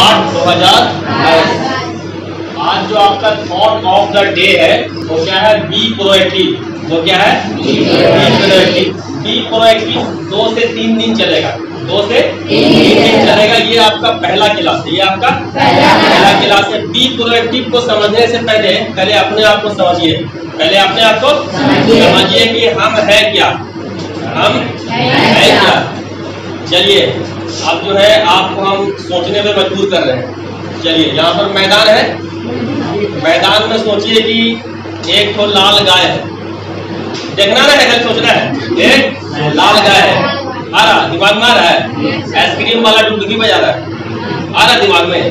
8/2022। आज जो आपका थॉट ऑफ द डे है वो क्या है? Be proactive. वो क्या है? Be proactive. बी प्रोएक्टिव 2 से 3 दिन चलेगा। 2 से 3 दिन चलेगा। ये आपका पहला क्लास है। ये आपका पहला क्लास है। बी प्रोएक्टिव को समझने से पहले अपने आप को समझिए। पहले अपने आप को समझिए कि हम है क्या, हम है क्या। चलिए अब जो है आपको हम सोचने में मजबूर कर रहे हैं। चलिए यहाँ पर मैदान है। मैदान में सोचिए कि एक तो लाल गाय है। देखना ना है, सोचना है। एक लाल गाय है। आ रहा दिमाग में आ रहा है? आइसक्रीम वाला डुबकी बजा रहा है। आ रहा दिमाग में?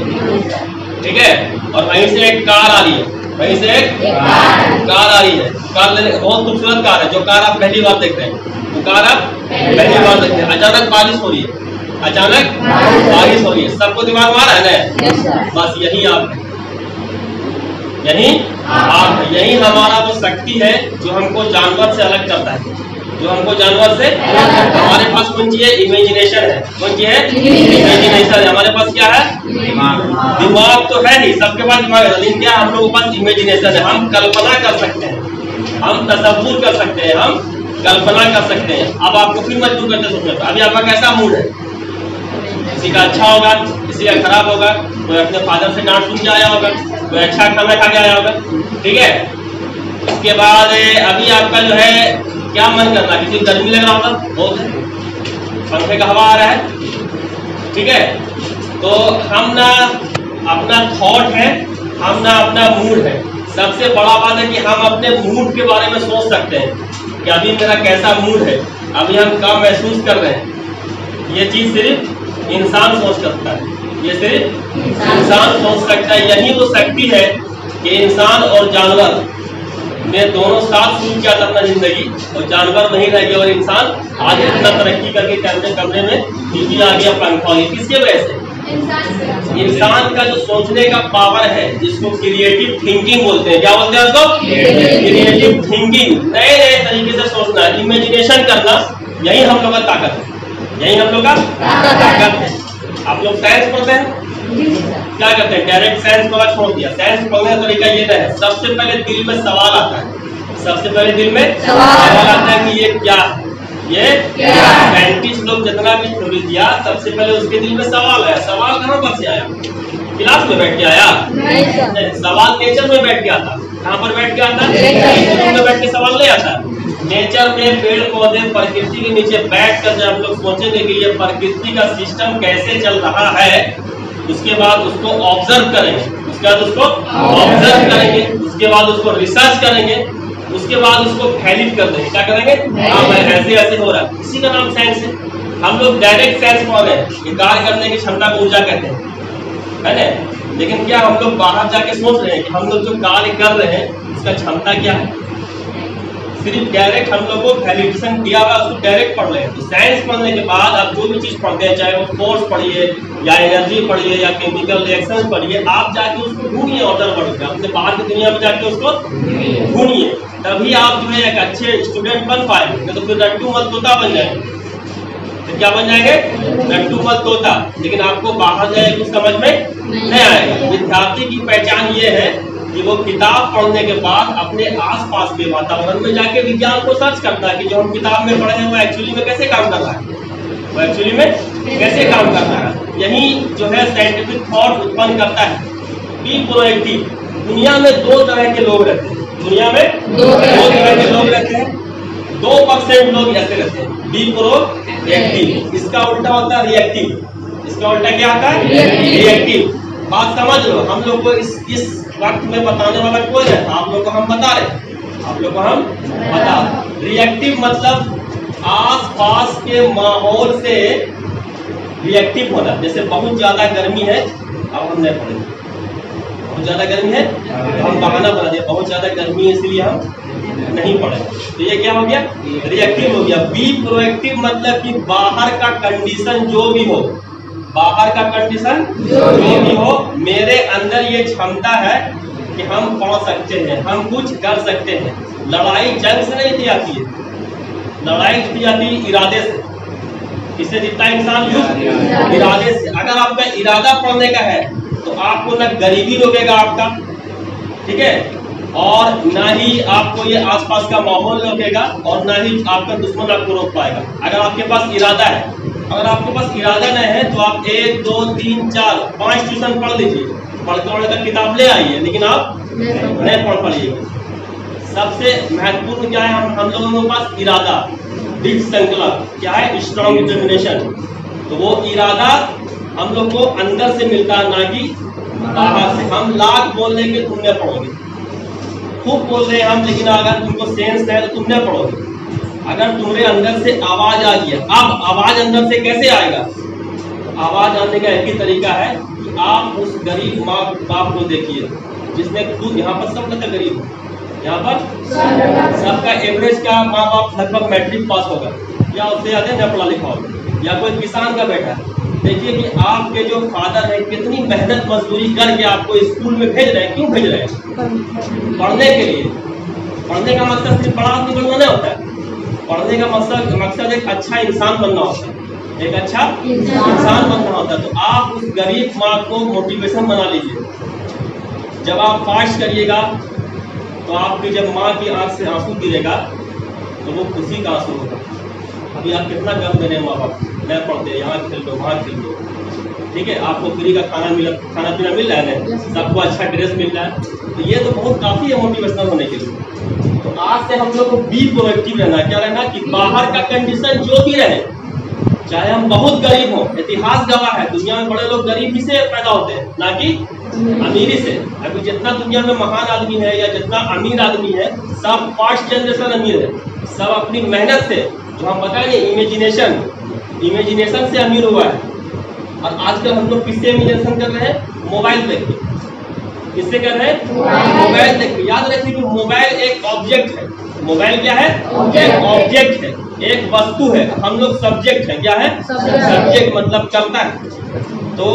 ठीक है। और वहीं से एक कार आ रही है। वहीं से एक कार आ रही है। कार लेने बहुत खूबसूरत कार है। जो कार आप पहली बार देख रहे हैं, वो कार आप पहली बार देखते हैं। अचानक बारिश हो रही है। अचानक बारिश हो रही है। सबको दिमाग में आ रहा है ना? बस यही आप है, यही आप है। यही हमारा वो शक्ति है जो हमको जानवर से अलग करता है। जो हमको जानवर से हमारे पास कौन सी है? इमेजिनेशन है। कौन सी है? इमेजिनेशन है। हमारे पास क्या है? दिमाग तो है नहीं, सबके पास दिमाग है, लेकिन क्या हम लोगों के पास इमेजिनेशन है। हम कल्पना कर सकते हैं, हम तसव्वुर कर सकते हैं, हम कल्पना कर सकते हैं। अब आपको फिर मजबूर करते सोचना। अभी आपका कैसा मूड है? किसी का अच्छा होगा, किसी का खराब होगा। कोई अपने फादर से डांट सुन के आया होगा, कोई अच्छा खाना खा के आया होगा। ठीक है। इसके बाद अभी आपका जो है क्या मन कर रहा है? किसी गर्मी लग रहा होगा, बहुत है, पंखे का हवा आ रहा है। ठीक है। तो हम ना अपना थॉट है, हम ना अपना मूड है। सबसे बड़ा बात है कि हम अपने मूड के बारे में सोच सकते हैं कि अभी मेरा कैसा मूड है, अभी हम क्या महसूस कर रहे हैं। ये चीज सिर्फ इंसान सोच सकता है। ये सिर्फ इंसान सोच सकता है। यही वो शक्ति है कि इंसान और जानवर ने दोनों साथ शुरू किया था अपना जिंदगी, और जानवर नहीं रह गए और इंसान आज इतना तरक्की करके कमरे में टीवी आ गया, पंखा। किसके वजह से? इंसान का जो सोचने का पावर है, जिसको क्रिएटिव थिंकिंग बोलते हैं। क्या बोलते हैं उसको? Creative thinking. नए नए तरीके से सोचना, इमेजिनेशन करना, यही हम लोग का ताकत है। यही हम लोग का ताकत है। आप लोग साइंस पढ़ते हैं, क्या करते हैं? डायरेक्ट साइंस को छोड़ दिया। साइंस पढ़ने का तरीका ये है, सबसे पहले दिल में सवाल आता है। सबसे पहले दिल में सवाल आता है कि ये क्या है, ये साइंटिस्ट लोग जितना भी थ्योरी दिया, सबसे पहले उसके दिल में सवाल आया। सवाल कहाँ पर से आया? क्लास में बैठ के आया? नहीं, सवाल नेचर में बैठ के आता। कहाँ पर बैठ के आता? नेचर में बैठ के सवाल नहीं आता। नेचर में पेड़ पौधे प्रकृति के नीचे बैठ कर जब हम लोग सोचेंगे कि ये प्रकृति का सिस्टम कैसे चल रहा है, उसके बाद उसको ऑब्जर्व करेंगे, उसके बाद उसको ऑब्जर्व करेंगे, उसके बाद उसको रिसर्च करेंगे, उसके बाद उसको वैलिड कर देंगे। क्या करेंगे? हाँ भाई ऐसे ऐसे हो रहा है। इसी का नाम साइंस है। हम लोग डायरेक्ट साइंस पढ़ रहे हैं कि कार्य करने की क्षमता को ऊर्जा कहते हैं, है ना? लेकिन क्या हम लोग बाहर जाके सोच रहे हैं कि हम लोग जो कार्य कर रहे हैं उसका क्षमता क्या है? सिर्फ डायरेक्ट हम लोग को वैलिडेशन किया हुआ उसको डायरेक्ट पढ़ रहे हैं। तो साइंस पढ़ने के बाद आप जो भी चीज पढ़ते हैं, चाहे वो फोर्स पढ़िए या एनर्जी पढ़िए या केमिकल रिएक्शन पढ़िए, आप जाके उसको ढूंढिए ऑर्डर वर्ड में, अपने बाहर की दुनिया में जाके उसको ढूंढिए। तभी आप जो है एक अच्छे स्टूडेंट बन पाएंगे। नहीं तो फिर रट्टू मत तोता बन जाएंगे। तो क्या बन जाएंगे? रट्टू मत तोता। लेकिन आपको बाहर जाए कुछ समझ में नहीं आएगा। विद्यार्थी की पहचान ये है कि वो किताब पढ़ने के बाद अपने आसपास के वातावरण में जाके विज्ञान को सर्च करता है कि जो हम किताब में पढ़े हैं वो एक्चुअली में कैसे काम कर रहा है, वो एक्चुअली में कैसे काम कर रहा है। यही जो है साइंटिफिक थॉट उत्पन्न करता है। Be proactive. दुनिया में 2 तरह के लोग रहते हैं। दुनिया में 2 तरह के लोग रहते हैं। 2% लोग ऐसे रहते हैं बी प्रोएक्टिव। इसका उल्टा होता है रिएक्टिव। इसका उल्टा क्या होता है? रिएक्टिव। बात समझ लो। हम लोग को इस वक्त में बताने वाला कोई है, आप लोग को हम बता रहे, आप लोग को हम बता। रिएक्टिव मतलब आस पास के माहौल से रिएक्टिव होना। जैसे बहुत ज्यादा गर्मी है, अब हम नहीं पढ़ेंगे। बहुत ज्यादा गर्मी है तो हम बहाना बना दिया, बहुत ज्यादा गर्मी है इसलिए हम नहीं पढ़े। तो ये क्या हो गया? रिएक्टिव हो गया। बी प्रोएक्टिव मतलब कि बाहर का कंडीशन जो भी हो, बाहर का कंडीशन जो भी हो, मेरे अंदर ये क्षमता है कि हम पढ़ सकते हैं, हम कुछ कर सकते हैं। लड़ाई जंग से नहीं दी जाती है, लड़ाई दी जाती है इरादे से। किससे जीतता है इंसान? इरादे से। अगर आपका इरादा पढ़ने का है तो आपको ना गरीबी रोकेगा आपका, ठीक है, और ना ही आपको ये आसपास का माहौल रोकेगा, और ना ही आपका दुश्मन आपको रोक पाएगा। अगर आपके पास इरादा है, अगर आपके पास इरादा नहीं है तो आप 1 2 3 4 5 ट्यूशन पढ़ लीजिए, पढ़कर किताब ले आइए, लेकिन आप नहीं पढ़ पाइएगा। सबसे महत्वपूर्ण क्या है? हम लोगों के पास इरादा, दृढ़ संकल्प, क्या है? Strong determination. तो वो इरादा हम लोग को अंदर से मिलता है, ना कि बाहर से। हम लाख बोल देंगे तुम नहीं पढ़ोगे, खूब बोल रहे हैं हम, लेकिन अगर तुमको सेंस है तो तुम नहीं पढ़ोगे। अगर तुम्हारे अंदर से आवाज आ गया, अब आवाज अंदर से कैसे आएगा? तो आवाज आने का एक ही तरीका है कि आप उस गरीब माँ बाप को देखिए जिसने खुद, यहाँ पर सब लगता गरीब, यहाँ पर सबका एवरेज का माँ बाप लगभग मैट्रिक पास होगा या उससे ज्यादा न पढ़ा लिखा होगा, या कोई किसान का बेटा है। देखिए कि आपके जो फादर है कितनी मेहनत मजदूरी करके आपको स्कूल में भेज रहे हैं। क्यों भेज रहे हैं? पढ़ने के लिए। पढ़ने का मकसद सिर्फ बड़ा आदमी बनना नहीं होता है, पढ़ने का मकसद एक अच्छा इंसान बनना होता है, एक अच्छा इंसान बनना होता है। तो आप उस गरीब माँ को मोटिवेशन बना लीजिए। जब आप फास्ट करिएगा तो आपकी जब माँ की आंख से आंसू गिरेगा तो वो खुशी का आंसू होगा। अभी आप कितना गम दे रहे हैं माँ बाप, नहीं पढ़ते, यहाँ खेल लो वहाँ खेल लो, ठीक है, आपको फ्री का खाना पीना मिल रहा है, सबको अच्छा ड्रेस मिल रहा है, तो ये तो बहुत काफी है मोटिवेशनल होने के लिए। तो आज से हम लोग को बी प्रोएक्टिव रहना। क्या रहना? कि बाहर का कंडीशन जो भी रहे, चाहे हम बहुत गरीब हो, इतिहास गवाह है दुनिया में बड़े लोग गरीबी से पैदा होते हैं, ना कि अमीरी से। अभी जितना दुनिया में महान आदमी है या जितना अमीर आदमी है, सब फर्स्ट जनरेशन अमीर है, सब अपनी मेहनत से, जो हम बताएंगे इमेजिनेशन से अमीर हुआ है। और आजकल हम लोग किससे इमेजिनेशन कर रहे हैं? मोबाइल देख के। किससे कर रहे हैं? मोबाइल देख के। याद रखिए कि मोबाइल एक ऑब्जेक्ट है। मोबाइल क्या है? एक ऑब्जेक्ट है, एक वस्तु है। हम लोग सब्जेक्ट है। क्या है? सब्जेक्ट मतलब करता है। तो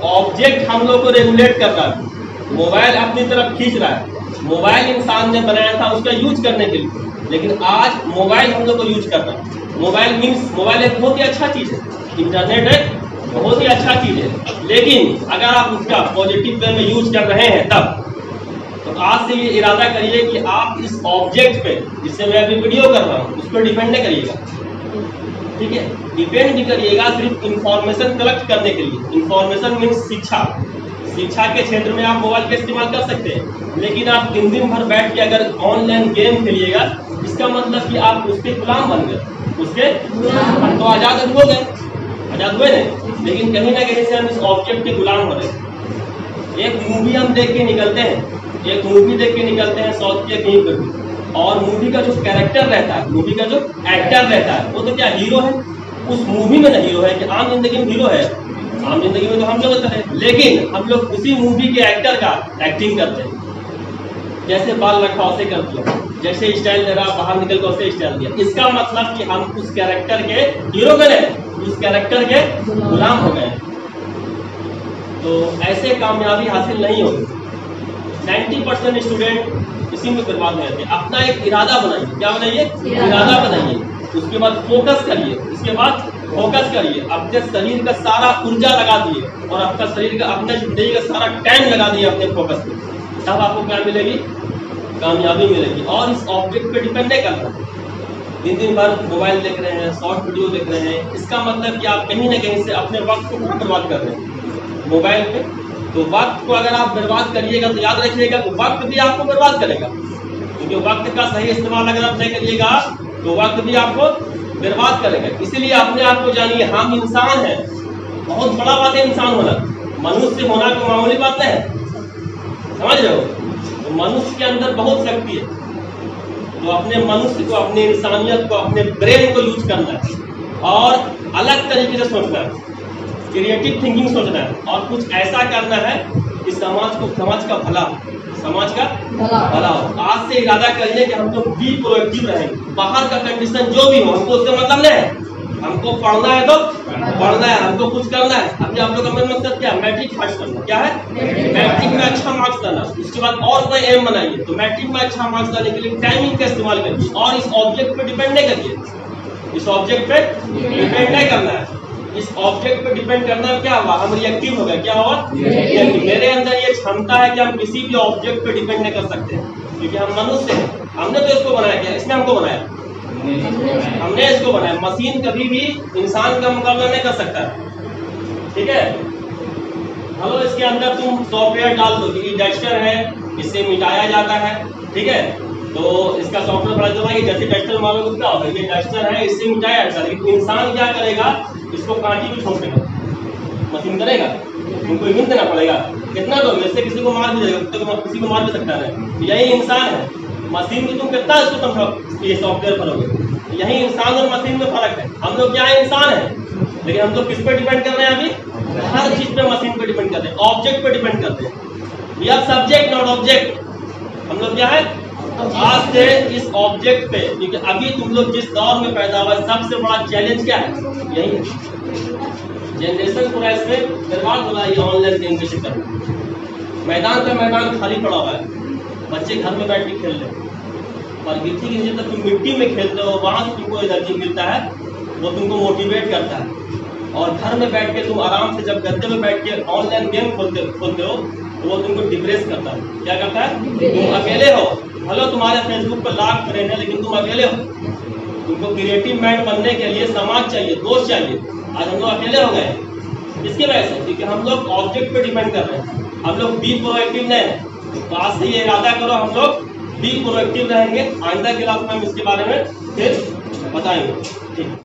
ऑब्जेक्ट हम लोग को रेगुलेट कर रहा है, मोबाइल अपनी तरफ खींच रहा है। मोबाइल इंसान ने बनाया था उसका यूज करने के लिए, लेकिन आज मोबाइल हम लोग को यूज कर रहा है। मोबाइल एक बहुत ही अच्छा चीज है, इंटरनेट एक बहुत ही अच्छा चीज है, लेकिन अगर आप उसका पॉजिटिव वे में यूज कर रहे हैं तब, तो आज से ये इरादा करिए कि आप इस ऑब्जेक्ट पे, जिससे मैं अभी वीडियो कर रहा हूँ, उस पर डिपेंड नहीं करिएगा, ठीक है? डिपेंड भी करिएगा सिर्फ इंफॉर्मेशन कलेक्ट करने के लिए। इंफॉर्मेशन मीन्स शिक्षा के क्षेत्र में आप मोबाइल का इस्तेमाल कर सकते हैं, लेकिन आप दिन भर बैठ के अगर ऑनलाइन गेम खेलिएगा, इसका मतलब कि आप उसके गुलाम बन गए, उसके तो आजाद हो गए, आजाद हुए नहीं, लेकिन कहीं ना कहीं से हम इस ऑब्जेक्ट के गुलाम हो रहे हैं। एक मूवी हम देख के निकलते हैं, साउथ के कहीं पर भी, और मूवी का जो कैरेक्टर रहता है, मूवी का जो एक्टर रहता है, वो तो क्या हीरो है? उस मूवी में ना हीरो है कि आम जिंदगी में हीरो है? आम जिंदगी में तो हम लोग होता है, लेकिन हम लोग उसी मूवी के एक्टर का एक्टिंग करते हैं। जैसे बाल रखा उसे कर दिया, जैसे स्टाइल दे रहा बाहर निकल कर उसे स्टाइल दिया। इसका मतलब कि हम उस कैरेक्टर के हीरो बने, उस कैरेक्टर के गुलाम हो गए। तो ऐसे कामयाबी हासिल नहीं होगी। 90% स्टूडेंट इसी में बर्बाद हो जाते हैं। अपना एक इरादा बनाइए। क्या बनाइए? इरादा बनाइए। उसके बाद फोकस करिए, अपने शरीर का सारा ऊर्जा लगा दिए, और आपका शरीर का, अपने जिंदगी का सारा टाइम लगा दिए अपने फोकस पे, तब आपको क्या मिलेगी? कामयाबी मिलेगी। और इस ऑब्जेक्ट पे डिपेंड नहीं करना। दिन भर मोबाइल देख रहे हैं, शॉर्ट वीडियो देख रहे हैं, इसका मतलब कि आप कहीं ना कहीं से अपने वक्त को बर्बाद कर रहे हैं मोबाइल पे। तो वक्त को अगर आप बर्बाद करिएगा तो याद रखिएगा कि वक्त भी आपको बर्बाद करेगा, क्योंकि वक्त का सही इस्तेमाल अगर आप नहीं करिएगा तो वक्त भी आपको बर्बाद करेगा। इसीलिए अपने आप को जानिए, हम इंसान हैं। बहुत बड़ा बात है इंसान होना, मनुष्य होना कोई मामूली बात नहीं है, समझ रहे हो? तो मनुष्य के अंदर बहुत शक्ति है। तो अपने मनुष्य को, अपने इंसानियत को, अपने ब्रेन को यूज करना है और अलग तरीके से सोचना है, क्रिएटिव थिंकिंग सोचना है, और कुछ ऐसा करना है कि समाज का भला हो। आज से इरादा करिए कि हम लोग बी प्रोएक्टिव रहेंगे। बाहर का कंडीशन जो भी हो, हमको उससे मतलब नहीं है। हमको पढ़ना है तो पढ़ना है, हमको कुछ करना है। अभी आप लोग का मेन मकसद क्या है? मैट्रिक पास करना। क्या है? मैट्रिक में अच्छा मार्क्स लाना। उसके बाद और कोई एम बनाइए। तो मैट्रिक में अच्छा मार्क्स लाने के लिए टाइमिंग का इस्तेमाल करिए, और इस ऑब्जेक्ट पे डिपेंड नहीं करिए, इस ऑब्जेक्ट पे डिपेंड नहीं करना है। इस ऑब्जेक्ट पे डिपेंड करना क्या हुआ, हम रिएक्टिव हो गए। क्या हुआ? रिएक्टिव। मेरे अंदर ये क्षमता है कि हम किसी भी ऑब्जेक्ट पे डिपेंड नहीं कर सकते, क्योंकि हम मनुष्य हैं। हमने तो इसको बनाया, क्या इसने हमको बनाया? हमने इसको बनाया। मशीन कभी भी इंसान का मुकाबला नहीं कर सकता, ठीक है। हेलो, इसके अंदर तुम सॉफ्टवेयर डाल दो कि डस्टर है, इससे मिटाया जाता है, ठीक है। तो इसका सॉफ्टवेयर बड़ा जरूरी है। जैसे डस्टर मानो क्या होगा, ये डस्टर है, इससे मिटाया जाता है। लेकिन इंसान क्या करेगा, इसको कांटी भी ठोक देगा। मशीन करेगा, तुमको हिम्मत देना पड़ेगा। कितना दो, इससे किसी को मार भी देगा, तो किसी को मार भी सकता है। यही इंसान है। मशीन को तुम कितना इसको समझो, ये सॉफ्टवेयर करोगे। यही इंसान और मशीन में फर्क है। हम लोग क्या है, इंसान है, लेकिन हम लोग किस पे डिपेंड कर रहे हैं अभी? हर चीज पे मशीन पे डिपेंड करते हैं, ऑब्जेक्ट पे डिपेंड करते हैं। We are subject not object. हम लोग क्या है, आज से इस ऑब्जेक्ट पे, क्योंकि अभी तुम लोग जिस दौर में पैदा हुआ, सबसे बड़ा चैलेंज क्या है? यही है। जनरेशन पूरा इसमें बर्बाद हो रहा है, ये ऑनलाइन गेम के चक्कर में। मैदान का मैदान खाली पड़ा हुआ है, बच्चे घर में बैठ के खेल रहे हैं। और गिट्टी के नीचे तक तुम मिट्टी में खेलते हो, वहां से तुमको एनर्जी मिलता है, वो तुमको मोटिवेट करता है। और घर में बैठ के तुम आराम से जब गद्दे में बैठ के ऑनलाइन गेम खोलते हो, तो वो तुमको डिप्रेस करता है। क्या करता है? तुम अकेले हो, हेलो तुम्हारे फेसबुक पर लाख फ्रेंड है, लेकिन तुम अकेले हो। तुमको क्रिएटिव माइंड बनने के लिए समाज चाहिए, दोस्त चाहिए। आज हम लोग अकेले हो गए, इसकी वजह से, क्योंकि हम लोग ऑब्जेक्ट पे डिपेंड कर रहे हैं। हम लोग बी प्रोएक्टिव नहीं है। तो आज से ये इरादा करो, हम लोग बी प्रोएक्टिव रहेंगे। आइंदा क्लास में हम इसके बारे में फिर बताएंगे, ठीक है।